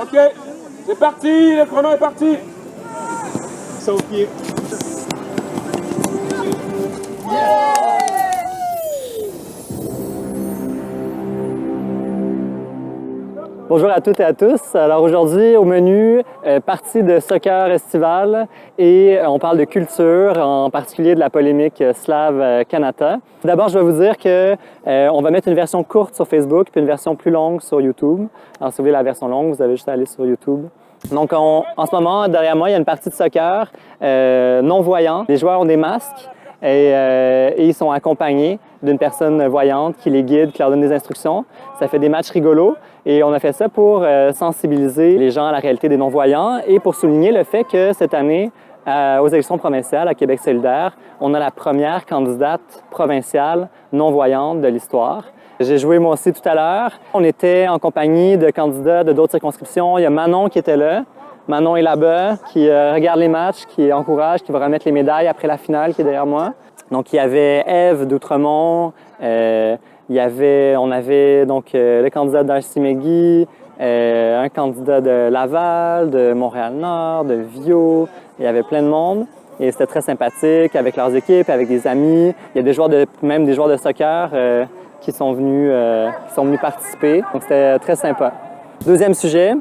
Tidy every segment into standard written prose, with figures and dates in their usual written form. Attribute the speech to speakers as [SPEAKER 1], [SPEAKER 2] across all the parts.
[SPEAKER 1] Ok, c'est parti, le chrono est parti.
[SPEAKER 2] So cute.
[SPEAKER 3] Bonjour à toutes et à tous. Alors aujourd'hui, au menu, partie de soccer estival et on parle de culture, en particulier de la polémique slave-Kanata. D'abord, je vais vous dire que on va mettre une version courte sur Facebook puis une version plus longue sur YouTube. Alors si vous voulez la version longue, vous avez juste à aller sur YouTube. Donc en ce moment, derrière moi, il y a une partie de soccer non-voyant. Les joueurs ont des masques et ils sont accompagnés d'une personne voyante qui les guide, qui leur donne des instructions. Ça fait des matchs rigolos et on a fait ça pour sensibiliser les gens à la réalité des non-voyants et pour souligner le fait que cette année, aux élections provinciales à Québec solidaire, on a la première candidate provinciale non-voyante de l'histoire. J'ai joué moi aussi tout à l'heure. On était en compagnie de candidats de d'autres circonscriptions. Il y a Manon qui était là. Manon est là-bas, qui regarde les matchs, qui encourage, qui va remettre les médailles après la finale qui est derrière moi. Donc il y avait Ève d'Outremont, on avait donc le candidat d'Arcy McGee, un candidat de Laval, de Montréal-Nord, de Viau. Il y avait plein de monde et c'était très sympathique avec leurs équipes, avec des amis. Il y a des joueurs même des joueurs de soccer qui sont venus participer. Donc c'était très sympa. Deuxième sujet,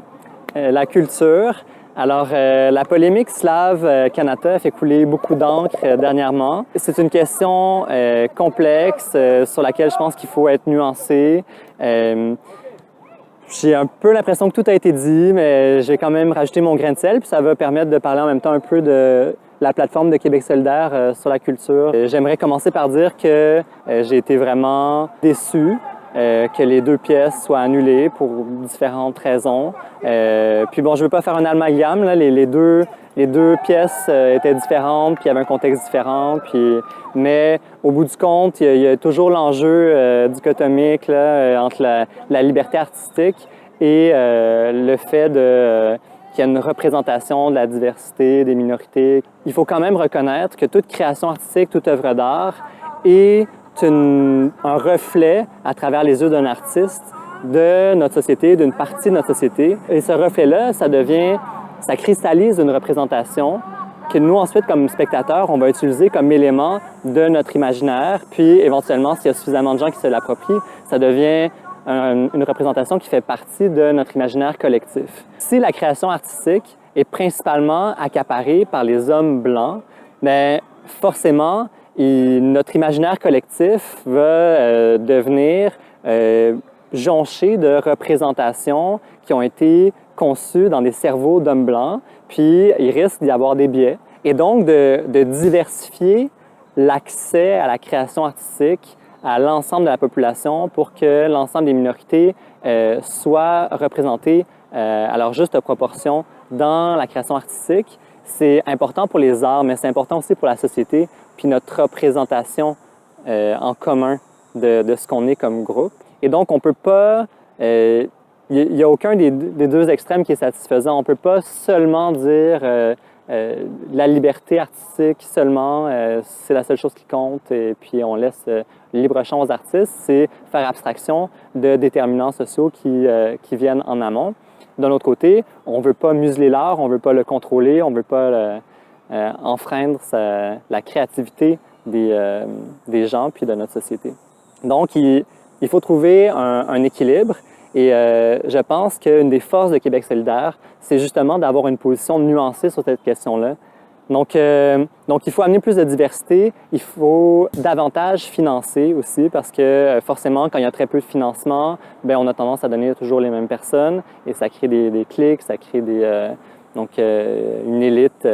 [SPEAKER 3] la culture. Alors, la polémique slave-Kanata fait couler beaucoup d'encre dernièrement. C'est une question complexe sur laquelle je pense qu'il faut être nuancé. J'ai un peu l'impression que tout a été dit, mais j'ai quand même rajouté mon grain de sel, puis ça va permettre de parler en même temps un peu de la plateforme de Québec solidaire sur la culture. J'aimerais commencer par dire que j'ai été vraiment déçu que les deux pièces soient annulées pour différentes raisons. Puis bon, je veux pas faire un amalgame, là. Les deux pièces étaient différentes, puis il y avait un contexte différent. Mais au bout du compte, il y a toujours l'enjeu dichotomique là, entre la liberté artistique et le fait qu'il y a une représentation de la diversité, des minorités. Il faut quand même reconnaître que toute création artistique, toute œuvre d'art est un reflet à travers les yeux d'un artiste de notre société, d'une partie de notre société. Et ce reflet-là, ça cristallise une représentation que nous, ensuite, comme spectateurs, on va utiliser comme élément de notre imaginaire. Puis, éventuellement, s'il y a suffisamment de gens qui se l'approprient, ça devient une représentation qui fait partie de notre imaginaire collectif. Si la création artistique est principalement accaparée par les hommes blancs, bien, forcément, notre imaginaire collectif va devenir jonché de représentations qui ont été conçues dans des cerveaux d'hommes blancs, puis il risque d'y avoir des biais. Et donc, de diversifier l'accès à la création artistique à l'ensemble de la population pour que l'ensemble des minorités soient représentées à leur juste proportion dans la création artistique, c'est important pour les arts, mais c'est important aussi pour la société, puis notre représentation en commun de ce qu'on est comme groupe. Et donc, on peut pas... il n'y a aucun des deux extrêmes qui est satisfaisant. On ne peut pas seulement dire la liberté artistique seulement, c'est la seule chose qui compte, et puis on laisse libre champ aux artistes. C'est faire abstraction de déterminants sociaux qui viennent en amont. D'un autre côté, on ne veut pas museler l'art, on ne veut pas le contrôler, on ne veut pas enfreindre la créativité des gens puis de notre société. Donc, il faut trouver un équilibre et je pense qu'une des forces de Québec solidaire, c'est justement d'avoir une position nuancée sur cette question-là. Donc, il faut amener plus de diversité, il faut davantage financer aussi parce que forcément, quand il y a très peu de financement, bien, on a tendance à donner toujours les mêmes personnes et ça crée des clics, ça crée une élite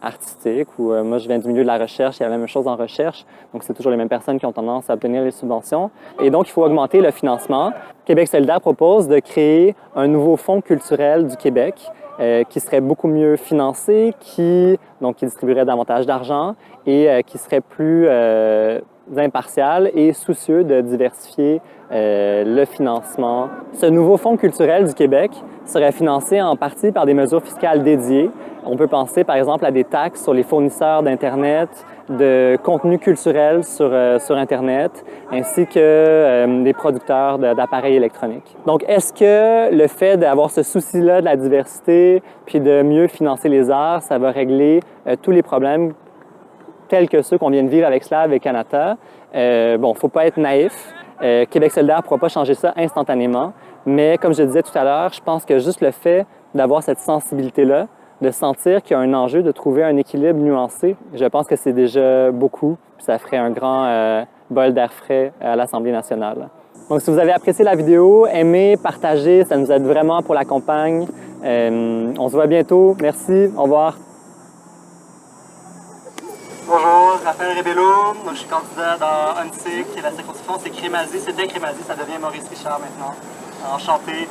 [SPEAKER 3] artistique où moi je viens du milieu de la recherche, il y a la même chose en recherche, donc c'est toujours les mêmes personnes qui ont tendance à obtenir les subventions. Et donc il faut augmenter le financement. Québec solidaire propose de créer un nouveau fonds culturel du Québec qui serait beaucoup mieux financé, qui distribuerait davantage d'argent et qui serait plus impartial et soucieux de diversifier le financement. Ce nouveau Fonds culturel du Québec serait financé en partie par des mesures fiscales dédiées. On peut penser par exemple à des taxes sur les fournisseurs d'Internet, de contenu culturel sur Internet, ainsi que des producteurs d'appareils électroniques. Donc, est-ce que le fait d'avoir ce souci-là de la diversité, puis de mieux financer les arts, ça va régler tous les problèmes tels que ceux qu'on vient de vivre avec Slav et Kanata? Bon, il ne faut pas être naïf. Québec solidaire ne pourra pas changer ça instantanément, mais comme je disais tout à l'heure, je pense que juste le fait d'avoir cette sensibilité-là, de sentir qu'il y a un enjeu, de trouver un équilibre nuancé, je pense que c'est déjà beaucoup, puis ça ferait un grand bol d'air frais à l'Assemblée nationale. Donc, si vous avez apprécié la vidéo, aimez, partagez, ça nous aide vraiment pour la campagne. On se voit bientôt. Merci, au revoir. Bonjour, Raphaël Rebello, donc je suis candidat dans UNSIC, la circonscription c'est Crémazie, c'était Crémazie, ça devient Maurice Richard maintenant. Enchanté.